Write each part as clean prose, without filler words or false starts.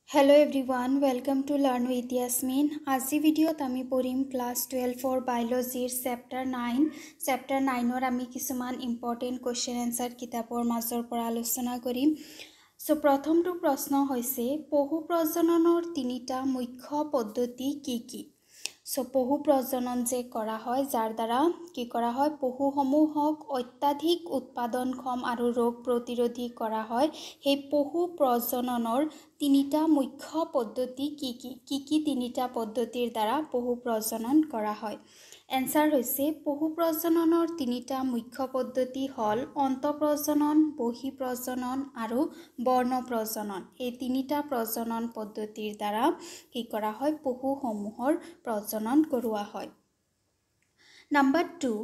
Hello everyone, welcome to Learn with Yasmin. আজি ভিডিঅ'ত আমি পঢ়িম ক্লাছ 12 বায়োলজিৰ চেপ্টাৰ 9 চেপ্টাৰ 9ৰ আমি কিছুমান ইম্পৰ্টেন্ট কোৱেশ্চন এনসাৰ কিতাপৰ মাজৰ পৰা আলোচনা কৰিম। সো প্ৰথমটো প্ৰশ্ন হৈছে পশু প্ৰজননৰ তিনিটা মুখ্য পদ্ধতি কি কি? সো পশু প্ৰজনন যে কৰা হয় যাৰ দ্বাৰা কি কৰা হয় পশুসমূহক অত্যাধিক উৎপাদনক্ষম আৰু ৰোগ প্ৰতিৰোধী কৰা হয় সেই পশু প্ৰজননৰ তিনিটা মুখ্য পদ্ধতি কি কি তিনিটা পদ্ধতিৰ দ্বাৰা পশু প্ৰজনন কৰা হয়। এনসাৰ হৈছে পশু প্ৰজননৰ তিনিটা মুখ্য পদ্ধতি হল অন্তঃপ্ৰজনন, বহিঃপ্ৰজনন আৰু বৰ্ণ প্ৰজনন। এই তিনিটা প্ৰজনন পদ্ধতিৰ দ্বাৰা কি কৰা হয় পশুসমূহৰ প্ৰজনন কৰোৱা হয়। নাম্বাৰ 2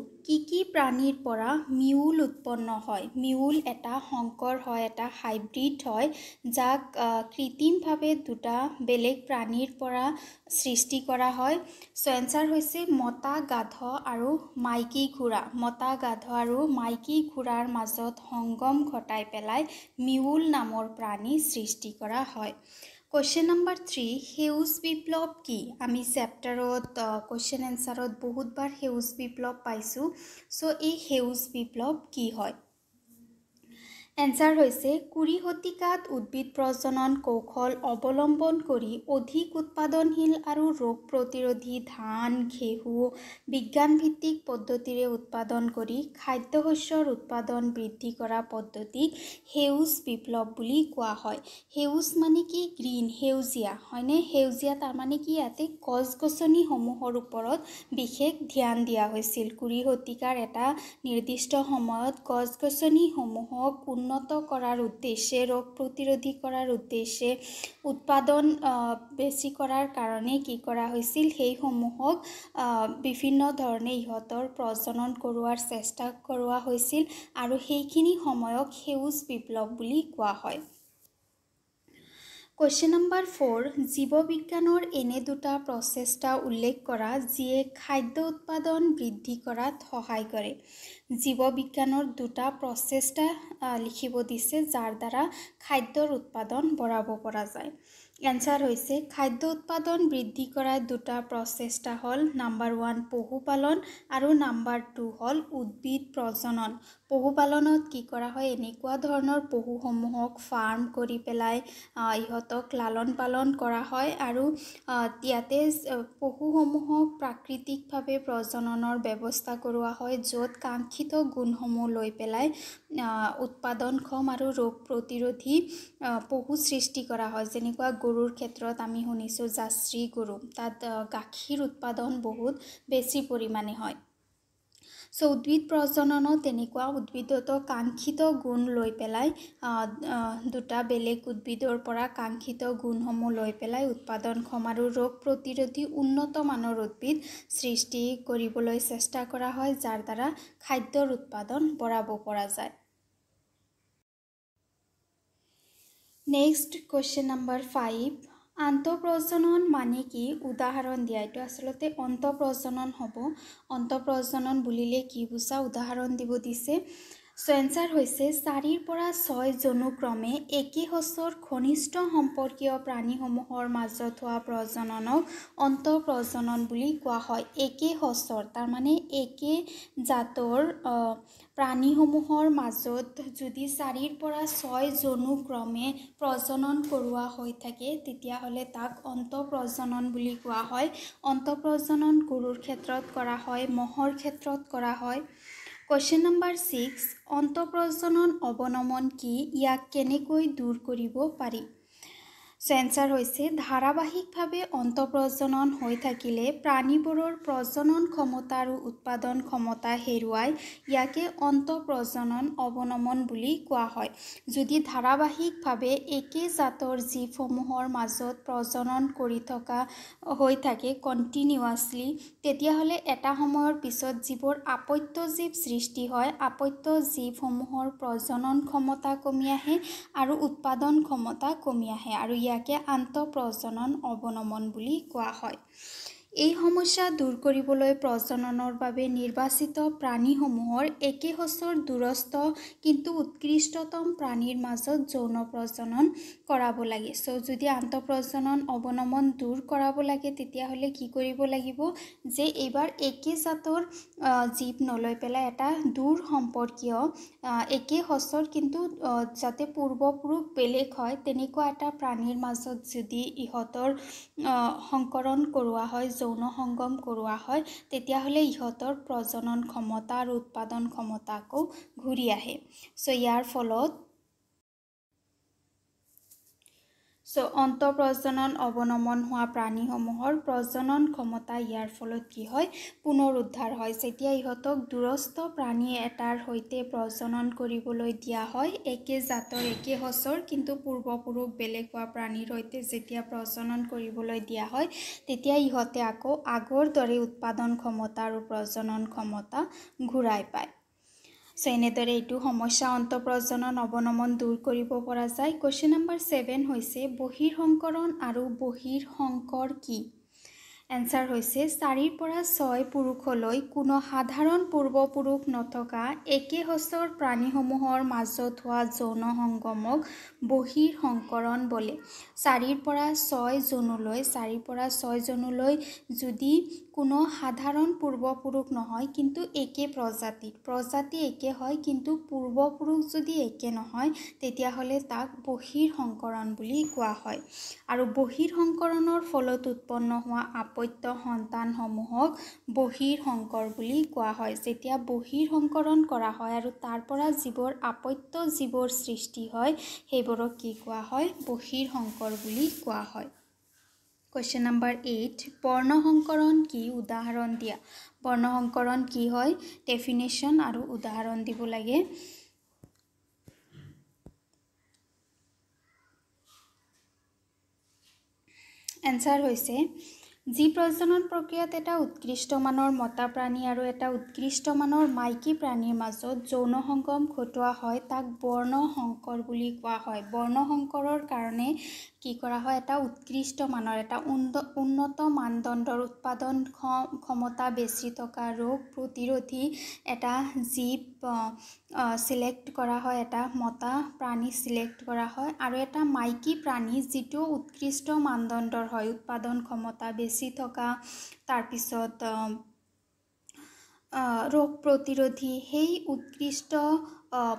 কি প্ৰাণীৰ পৰা মিউল উৎপন্ন হয়। মিউল এটা সংকৰ হয়, এটা হাইব্ৰিড হয় যাক কৃত্ৰিমভাৱে দুটা বেলেগ প্ৰাণীৰ পৰা সৃষ্টি কৰা হয়। সো এনসাৰ হৈছে মতা গাধ আৰু মাইকী ঘোঁৰা। মতা গাধ আৰু মাইকী ঘোঁৰাৰ মাজত সংগম ঘটাই পেলাই মিউল নামৰ প্ৰাণী সৃষ্টি কৰা হয়। কোৱেশ্চন নাম্বাৰ 3 সেউজ বিপ্লৱ কি? আমি চেপ্টাৰত কোৱেশ্চন এনসাৰত বহুতবাৰ সেউজ বিপ্লৱ পাইছোঁ। সো এই সেউজ বিপ্লৱ কি হয়? এনসাৰ হৈছে 20 শতিকাত উদ্ভিদ প্ৰজনন কৌশল অৱলম্বন কৰি অধিক উৎপাদনশীল আৰু ৰোগ প্ৰতিৰোধী ধান, ঘেঁহু বিজ্ঞানভিত্তিক পদ্ধতিৰে উৎপাদন কৰি খাদ্যশস্যৰ উৎপাদন বৃদ্ধি কৰা পদ্ধতিক সেউজ বিপ্লৱ বুলি কোৱা হয়। সেউজ মানে কি গ্ৰীণ, সেউজীয়া হয়নে? সেউজীয়া তাৰ মানে কি ইয়াতে গছ-গছনিসমূহৰ ওপৰত বিশেষ ধ্যান দিয়া হৈছিল। 20 শতিকাৰ এটা নিৰ্দিষ্ট সময়ত গছ-গছনিসমূহক উন্নত কৰাৰ উদ্দেশ্যে ৰোগ প্ৰতিৰোধী কৰাৰ উদ্দেশ্যে উৎপাদন বেছি কৰাৰ কাৰণে কি কৰা হৈছিল সেইসমূহক বিভিন্ন ধৰণে ইহঁতৰ প্ৰজনন কৰোৱাৰ চেষ্টা কৰোৱা হৈছিল আৰু সেইখিনি সময়ক সেউজ বিপ্লৱ বুলি কোৱা হয়। কোৱেশ্চন নাম্বাৰ 4 জীৱবিজ্ঞানৰ এনে দুটা প্ৰচেষ্টা উল্লেখ কৰা যিয়ে খাদ্য উৎপাদন বৃদ্ধি কৰাত সহায় কৰে। জীৱবিজ্ঞানৰ দুটা প্ৰচেষ্টা লিখিব দিছে যাৰ দ্বাৰা খাদ্যৰ উৎপাদন বঢ়াব পৰা যায়। এনসাৰ হৈছে খাদ্য উৎপাদন বৃদ্ধি কৰা দুটা প্ৰচেষ্টা হল নাম্বাৰ 1 পশুপালন আৰু নাম্বাৰ 2 হল উদ্ভিদ প্ৰজনন। পশুপালনত কি কৰা হয় এনেকুৱা ধৰণৰ পশুসমূহক ফাৰ্ম কৰি পেলাই ইহঁতক লালন পালন কৰা হয় আৰু ইয়াতে পশুসমূহক প্ৰাকৃতিকভাৱে প্ৰজননৰ ব্যৱস্থা কৰোৱা হয় য'ত কাংক্ষিত গুণসমূহ লৈ পেলাই উৎপাদনক্ষম আৰু ৰোগ প্ৰতিৰোধী পশু সৃষ্টি কৰা হয়। যেনেকুৱা গৰুৰ ক্ষেত্ৰত আমি শুনিছোঁ জাৰ্চি গৰু, তাত গাখীৰ উৎপাদন বহুত বেছি পৰিমাণে হয়। সো উদ্ভিদ প্ৰজননত তেনেকুৱা উদ্ভিদত কাংক্ষিত গুণ লৈ পেলাই দুটা বেলেগ উদ্ভিদৰ পৰা কাংক্ষিত গুণসমূহ লৈ পেলাই উৎপাদনক্ষম আৰু ৰোগ প্ৰতিৰোধী উন্নত মানৰ উদ্ভিদ সৃষ্টি কৰিবলৈ চেষ্টা কৰা হয় যাৰ দ্বাৰা খাদ্যৰ উৎপাদন বঢ়াব পৰা যায়। নেক্সট কোৱেশ্চন নাম্বাৰ 5 আন্তঃপ্ৰজনন মানে কি? উদাহৰণ দিয়া। এইটো আচলতে অন্তঃপ্ৰজনন হ'ব। অন্তঃপ্ৰজনন বুলিলে কি বুজা উদাহৰণ দিব দিছে। সো এনসাৰ হৈছে 4 পৰা 6 জনুক্ৰমে একে সঁচৰ ঘনিষ্ঠ সম্পৰ্কীয় প্ৰাণীসমূহৰ মাজত হোৱা প্ৰজননক অন্তঃপ্ৰজনন বুলি কোৱা হয়। একে সঁচৰ তাৰ মানে একে জাতৰ প্ৰাণীসমূহৰ মাজত যদি 4 পৰা 6 জনুক্ৰমে প্ৰজনন কৰোৱা হৈ থাকে তেতিয়াহ'লে তাক অন্তঃপ্ৰজনন বুলি কোৱা হয়। অন্তঃপ্ৰজনন গৰুৰ ক্ষেত্ৰত কৰা হয়, মহৰ ক্ষেত্ৰত কৰা হয়। কোৱেশ্চন নাম্বাৰ 6 অন্তঃপ্ৰজনন অৱনমন কি? ইয়াক কেনেকৈ দূৰ কৰিব পাৰি? সো এনসাৰ হৈছে ধাৰাবাহিকভাৱে অন্তঃপ্ৰজনন হৈ থাকিলে প্ৰাণীবোৰৰ প্ৰজনন ক্ষমতা আৰু উৎপাদন ক্ষমতা হেৰুৱাই ইয়াকে অন্তঃপ্ৰজনন অৱনমন বুলি কোৱা হয়। যদি ধাৰাবাহিকভাৱে একে জাতৰ জীৱসমূহৰ মাজত প্ৰজনন কৰি থকা হৈ থাকে কণ্টিনিউৱাছলি তেতিয়াহ'লে এটা সময়ৰ পিছত যিবোৰ আপত্য জীৱ সৃষ্টি হয় আপত্য জীৱসমূহৰ প্ৰজনন ক্ষমতা কমি আহে আৰু উৎপাদন ক্ষমতা কমি আহে আৰু ইয়াকে আন্তঃপ্ৰজনন অৱনমন বুলি কোৱা হয়। এই সমস্যা দূৰ কৰিবলৈ প্ৰজননৰ বাবে নিৰ্বাচিত প্ৰাণীসমূহৰ একে সঁচৰ দূৰস্থ কিন্তু উৎকৃষ্টতম প্ৰাণীৰ মাজত যৌন প্ৰজনন কৰাব লাগে। চ' যদি আন্তঃপ্ৰজনন অৱনমন দূৰ কৰাব লাগে তেতিয়াহ'লে কি কৰিব লাগিব যে এইবাৰ একে জাতৰ জীৱ নলৈ পেলাই এটা দূৰ সম্পৰ্কীয় একে সঁচৰ কিন্তু যাতে পূৰ্বপুৰুষ বেলেগ হয় তেনেকুৱা এটা প্ৰাণীৰ মাজত যদি ইহঁতৰ সংকৰণ কৰোৱা হয়, যৌন সংগম কৰোৱা হয়, তেতিয়াহ'লে ইহঁতৰ প্ৰজনন ক্ষমতা আৰু উৎপাদন ক্ষমতা আকৌ ঘূৰি আহে। চ' ইয়াৰ ফলত অন্তঃপ্ৰজনন অৱনমন হোৱা প্ৰাণীসমূহৰ প্ৰজনন ক্ষমতা ইয়াৰ ফলত কি হয় পুনৰুদ্ধাৰ হয়। যেতিয়া ইহঁতক দূৰস্থ প্ৰাণী এটাৰ সৈতে প্ৰজনন কৰিবলৈ দিয়া হয়, একে জাতৰ একে সঁচৰ কিন্তু পূৰ্বপুৰুষ বেলেগ হোৱা প্ৰাণীৰ সৈতে যেতিয়া প্ৰজনন কৰিবলৈ দিয়া হয়, তেতিয়া ইহঁতে আকৌ আগৰ দৰে উৎপাদন ক্ষমতা আৰু প্ৰজনন ক্ষমতা ঘূৰাই পায়। চ' এনেদৰে এইটো সমস্যা অন্তঃপ্ৰজনন অৱনমন দূৰ কৰিব পৰা যায়। কুৱেশ্যন নম্বৰ 7 হৈছে বহিঃসংকৰণ আৰু বহিঃসংকৰ কি? এনচাৰ হৈছে 4 পৰা 6 পুৰুষলৈ কোনো সাধাৰণ পূৰ্বপুৰুষ নথকা একে সঁচৰ প্ৰাণীসমূহৰ মাজত হোৱা যৌন সংগমক বহিঃসংকৰণ বোলে। 4 পৰা 6 জনলৈ যদি কোনো সাধাৰণ পূৰ্বপুৰুষ নহয় কিন্তু একে প্ৰজাতি একে হয় কিন্তু পূৰ্বপুৰুষ যদি একে নহয় তেতিয়াহ'লে তাক বহিঃসংকৰণ বুলি কোৱা হয়। আৰু বহিঃসংকৰণৰ ফলত উৎপন্ন হোৱা আপত্য সন্তানসমূহক বহিঃসংকৰ বুলি কোৱা হয়। যেতিয়া বহিঃসংকৰণ কৰা হয় আৰু তাৰ পৰা যিবোৰ আপত্য জীৱৰ সৃষ্টি হয় সেইবোৰক কি কোৱা হয় বহিঃসংকৰ বুলি কোৱা হয়। কুৱেশ্যন নম্বৰ 8 বৰ্ণসংকৰণ কি? উদাহৰণ দিয়া। বৰ্ণসংকৰণ কি হয় ডেফিনেশ্যন আৰু উদাহৰণ দিব লাগে। এনচাৰ হৈছে যি প্ৰজনন প্ৰক্ৰিয়াত এটা উৎকৃষ্ট মানৰ মতা প্ৰাণী আৰু এটা উৎকৃষ্ট মানৰ মাইকী প্ৰাণীৰ মাজত যৌন সংগম ঘটোৱা হয় তাক বৰ্ণসংকৰ বুলি কোৱা হয়। বৰ্ণসংকৰৰ কাৰণে কি কৰা হয় এটা উৎকৃষ্ট মানৰ এটা উন্নত মানদণ্ডৰ উৎপাদন ক্ষমতা বেছি থকা ৰোগ প্ৰতিৰোধী এটা জীৱ চিলেক্ট কৰা হয়, এটা মতা প্ৰাণী চিলেক্ট কৰা হয় আৰু এটা মাইকী প্ৰাণী যিটো উৎকৃষ্ট মানদণ্ডৰ হয়, উৎপাদন ক্ষমতা বেছি থকা, তাৰপিছত ৰোগ প্ৰতিৰোধী, সেই উৎকৃষ্ট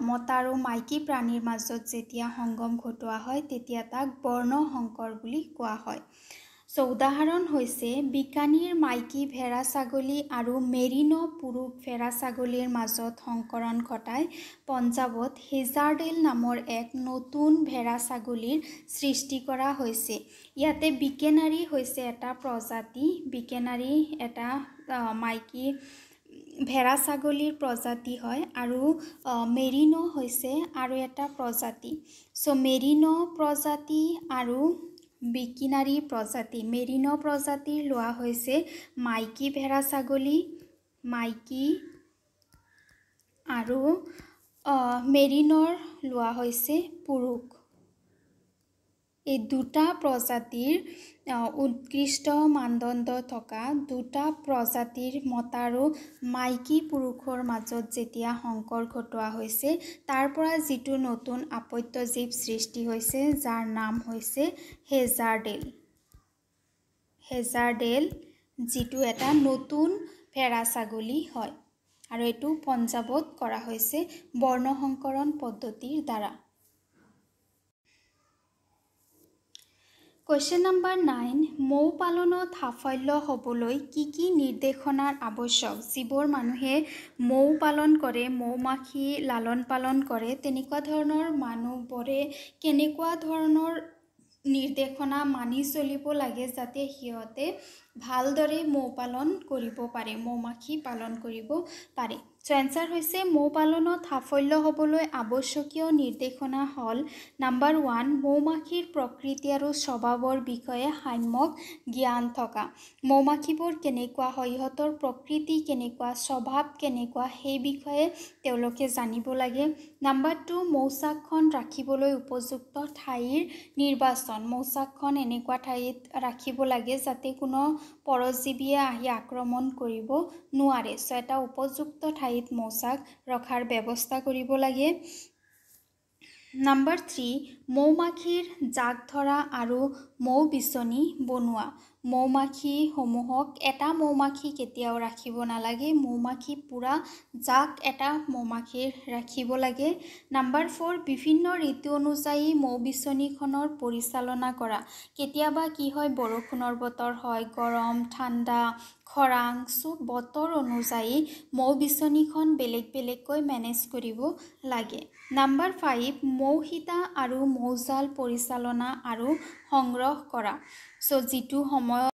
মতা আৰু মাইকী প্ৰাণীৰ মাজত যেতিয়া সংগম ঘটোৱা হয় তেতিয়া তাক বৰ্ণসংকৰ বুলি কোৱা হয়। চ' উদাহৰণ হৈছে বিকানীৰ মাইকী ভেড়া ছাগলী আৰু মেৰিনো পুৰুষ ভেড়া ছাগলীৰ মাজত সংকৰণ ঘটাই পঞ্জাৱত হেজাৰডেল নামৰ এক নতুন ভেড়া ছাগলীৰ সৃষ্টি কৰা হৈছে। ইয়াতে বিকেনাৰী হৈছে এটা প্ৰজাতি, বিকেনাৰী এটা মাইকী ভেড়া ছাগলীৰ প্ৰজাতি হয় আৰু মেৰিনো হৈছে আৰু এটা প্ৰজাতি। চ' মেৰিনো প্ৰজাতি আৰু বিকিনাৰী প্ৰজাতি, মেৰিনো প্ৰজাতিৰ লোৱা হৈছে মাইকী ভেড়া ছাগলী, মাইকী, আৰু মেৰিনৰ লোৱা হৈছে পুৰুষ। এই দুটা প্ৰজাতিৰ উৎকৃষ্ট মানদণ্ড থকা দুটা প্ৰজাতিৰ মতা আৰু মাইকী পুৰুষৰ মাজত যেতিয়া সংকৰ ঘটোৱা হৈছে তাৰ পৰা যিটো নতুন আপত্য জীৱ সৃষ্টি হৈছে যাৰ নাম হৈছে হেজাৰডেল, যিটো এটা নতুন ভেড়া ছাগলী হয় আৰু এইটো পঞ্জাৱত কৰা হৈছে বৰ্ণসংকৰণ পদ্ধতিৰ দ্বাৰা। কুৱেশ্যন নম্বৰ 9 মৌ পালনত সাফল্য হ'বলৈ কি কি নিৰ্দেশনাৰ আৱশ্যক? যিবোৰ মানুহে মৌ পালন কৰে, মৌ-মাখি লালন পালন কৰে, তেনেকুৱা ধৰণৰ মানুহবোৰে কেনেকুৱা ধৰণৰ নিৰ্দেশনা মানি চলিব লাগে যাতে সিহঁতে ভালদৰে মৌ পালন কৰিব পাৰে, মৌ-মাখি পালন কৰিব পাৰে। সো এনসাৰ হৈছে মৌ পালনত সাফল্য হ'বলৈ আৱশ্যকীয় নিৰ্দেশনা হ'ল নাম্বাৰ 1 মৌমাখিৰ প্ৰকৃতি আৰু স্বভাৱৰ বিষয়ে সম্যক জ্ঞান থকা মৌমাখিবোৰ কেনেকুৱা হয় ইহঁতৰ প্ৰকৃতি কেনেকুৱা স্বভাৱ কেনেকুৱা সেই বিষয়ে তেওঁলোকে জানিব লাগে নাম্বাৰ 2 মৌচাকখন ৰাখিবলৈ উপযুক্ত ঠাইৰ নিৰ্বাচন মৌচাকখন এনেকুৱা ঠাইত ৰাখিব লাগে যাতে কোনো পৰজীৱীয়ে আহি আক্ৰমণ কৰিব নোৱাৰে সো এটা উপযুক্ত ঠাইত মৌচাক ৰখাৰ ব্যৱস্থা কৰিব লাগে নাম্বাৰ 3 মৌমাখিৰ জাক ধৰা আৰু মৌ বিচনী বনোৱা মৌমাখি সমূহক এটা মৌমাখি কেতিয়াও ৰাখিব নালাগে মৌমাখি পুৰা জাক এটা মৌমাখিৰ ৰাখিব লাগে নাম্বাৰ 4 বিভিন্ন ঋতু অনুযায়ী মৌ বিচনীখনৰ পৰিচালনা কৰা কেতিয়াবা কি হয় বৰষুণৰ বতৰ হয় গৰম ঠাণ্ডা খৰাং সো বতৰ অনুযায়ী মৌ বিচনীখন বেলেগ বেলেগকৈ মেনেজ কৰিব লাগে নাম্বাৰ 5 মৌসিতা আৰু মৌজাল পৰিচালনা আৰু সংগ্ৰহ কৰা সো যিটো সময়ত